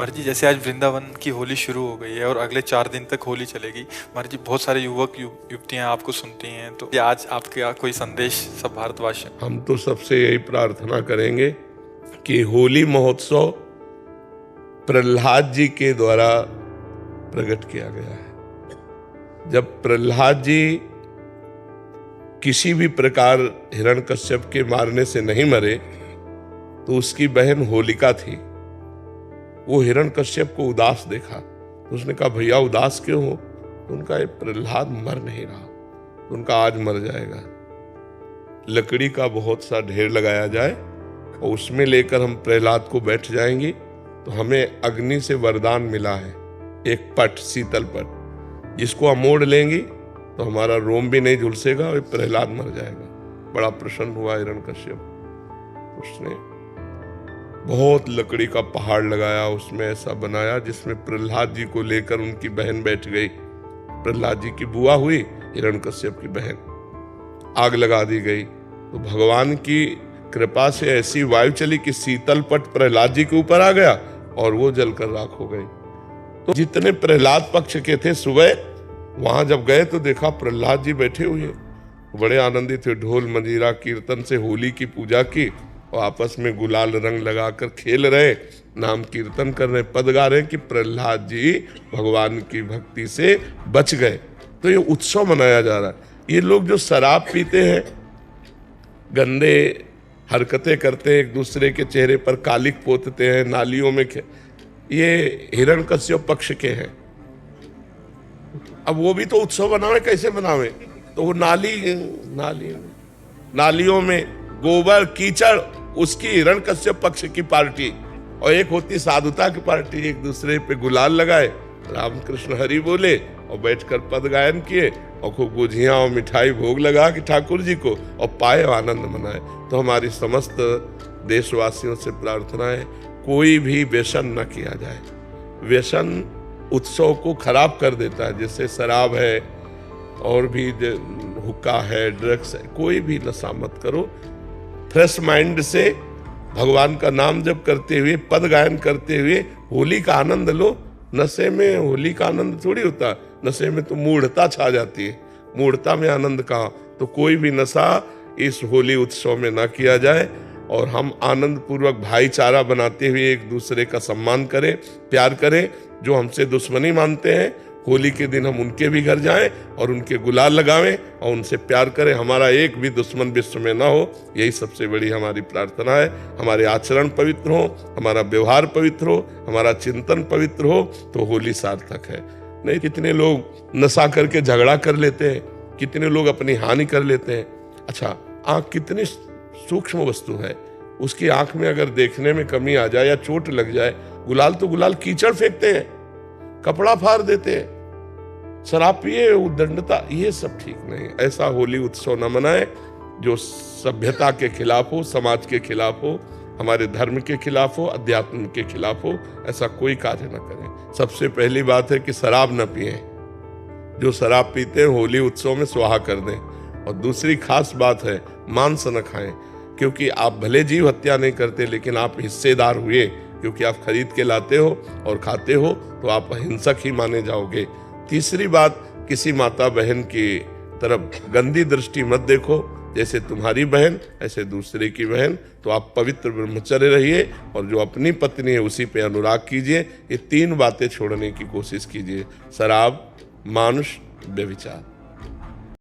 महर्षि जी, जैसे आज वृंदावन की होली शुरू हो गई है और अगले 4 दिन तक होली चलेगी। महर्षि जी, बहुत सारे युवतियां आपको सुनती हैं, तो ये आज आपके कोई संदेश सब भारतवासियों? हम तो सबसे यही प्रार्थना करेंगे कि होली महोत्सव प्रहलाद जी के द्वारा प्रकट किया गया है। जब प्रहलाद जी किसी भी प्रकार हिरण्यकश्यप के मारने से नहीं मरे तो उसकी बहन होलिका थी। वो हिरण्यकश्यप को उदास देखा तो उसने कहा, भैया उदास क्यों हो? तो उनका ये प्रहलाद मर नहीं रहा, तो उनका आज मर जाएगा। लकड़ी का बहुत सा ढेर लगाया जाए और उसमें लेकर हम प्रहलाद को बैठ जाएंगे तो हमें अग्नि से वरदान मिला है, एक पट, शीतल पट, जिसको हम मोड़ लेंगे तो हमारा रोम भी नहीं झुलसेगा और प्रहलाद मर जाएगा। बड़ा प्रसन्न हुआ हिरण्यकश्यप। उसने बहुत लकड़ी का पहाड़ लगाया, उसमें ऐसा बनाया जिसमें प्रहलाद जी को लेकर उनकी बहन बैठ गई। प्रहलाद जी की बुआ हुई हिरण्यकश्यप की बहन। आग लगा दी गई तो भगवान की कृपा से ऐसी वायु चली कि शीतल पट प्रहलाद जी के ऊपर आ गया और वो जलकर राख हो गई। तो जितने प्रहलाद पक्ष के थे सुबह वहां जब गए तो देखा प्रहलाद जी बैठे हुए, बड़े आनंदित थे। ढोल मंजीरा कीर्तन से होली की पूजा की और आपस में गुलाल रंग लगाकर खेल रहे, नाम कीर्तन कर रहे, पद गा रहे कि प्रहलाद जी भगवान की भक्ति से बच गए। तो ये उत्सव मनाया जा रहा है। ये लोग जो शराब पीते हैं, गंदे हरकतें करते हैं, एक दूसरे के चेहरे पर कालिक पोतते हैं, नालियों में ये हिरण्यकश्यप पक्ष के हैं। अब वो भी तो उत्सव बनावे, कैसे बनावे? तो वो नालियों में गोबर कीचड़, उसकी हिरण्यकश्यप पक्ष की पार्टी, और एक होती साधुता की पार्टी। एक दूसरे पे गुलाल लगाए, रामकृष्ण हरि बोले और बैठकर पद गायन किए और खूब गुझियां और मिठाई भोग लगा कि ठाकुर जी को और पाए आनंद मनाए। तो हमारी समस्त देशवासियों से प्रार्थना है, कोई भी व्यसन न किया जाए। व्यसन उत्सव को खराब कर देता है, जैसे शराब है और भी हुक्का है, ड्रग्स है, कोई भी नशा मत करो। फ्रेश माइंड से भगवान का नाम जप करते हुए, पद गायन करते हुए होली का आनंद लो। नशे में होली का आनंद थोड़ी होता, नशे में तो मूढ़ता छा जाती है। मूढ़ता में आनंद कहाँ? तो कोई भी नशा इस होली उत्सव में ना किया जाए और हम आनंद पूर्वक भाईचारा बनाते हुए एक दूसरे का सम्मान करें, प्यार करें। जो हमसे दुश्मनी मानते हैं, होली के दिन हम उनके भी घर जाएं और उनके गुलाल लगावें और उनसे प्यार करें। हमारा एक भी दुश्मन विश्व में ना हो, यही सबसे बड़ी हमारी प्रार्थना है। हमारे आचरण पवित्र हो, हमारा व्यवहार पवित्र हो, हमारा चिंतन पवित्र हो तो होली सार्थक है। नहीं, कितने लोग नशा करके झगड़ा कर लेते हैं, कितने लोग अपनी हानि कर लेते हैं। अच्छा, आँख कितनी सूक्ष्म वस्तु है, उसकी आंख में अगर देखने में कमी आ जाए या चोट लग जाए, गुलाल तो गुलाल कीचड़ फेंकते हैं, कपड़ा फाड़ देते हैं, शराब पिए, उद्दंडता, ये सब ठीक नहीं। ऐसा होली उत्सव न मनाए जो सभ्यता के खिलाफ हो, समाज के खिलाफ हो, हमारे धर्म के खिलाफ हो, अध्यात्म के खिलाफ हो। ऐसा कोई कार्य न करें। सबसे पहली बात है कि शराब न पिए। जो शराब पीते हैं होली उत्सव में स्वाहा कर दें। और दूसरी खास बात है, मांस न खाएं, क्योंकि आप भले जीव हत्या नहीं करते लेकिन आप हिस्सेदार हुए, क्योंकि आप खरीद के लाते हो और खाते हो तो आप हिंसक ही माने जाओगे। तीसरी बात, किसी माता बहन की तरफ गंदी दृष्टि मत देखो। जैसे तुम्हारी बहन ऐसे दूसरे की बहन। तो आप पवित्र ब्रह्मचर्य रहिए और जो अपनी पत्नी है उसी पे अनुराग कीजिए। ये 3 बातें छोड़ने की कोशिश कीजिए: शराब, मानुष, व्यभिचार।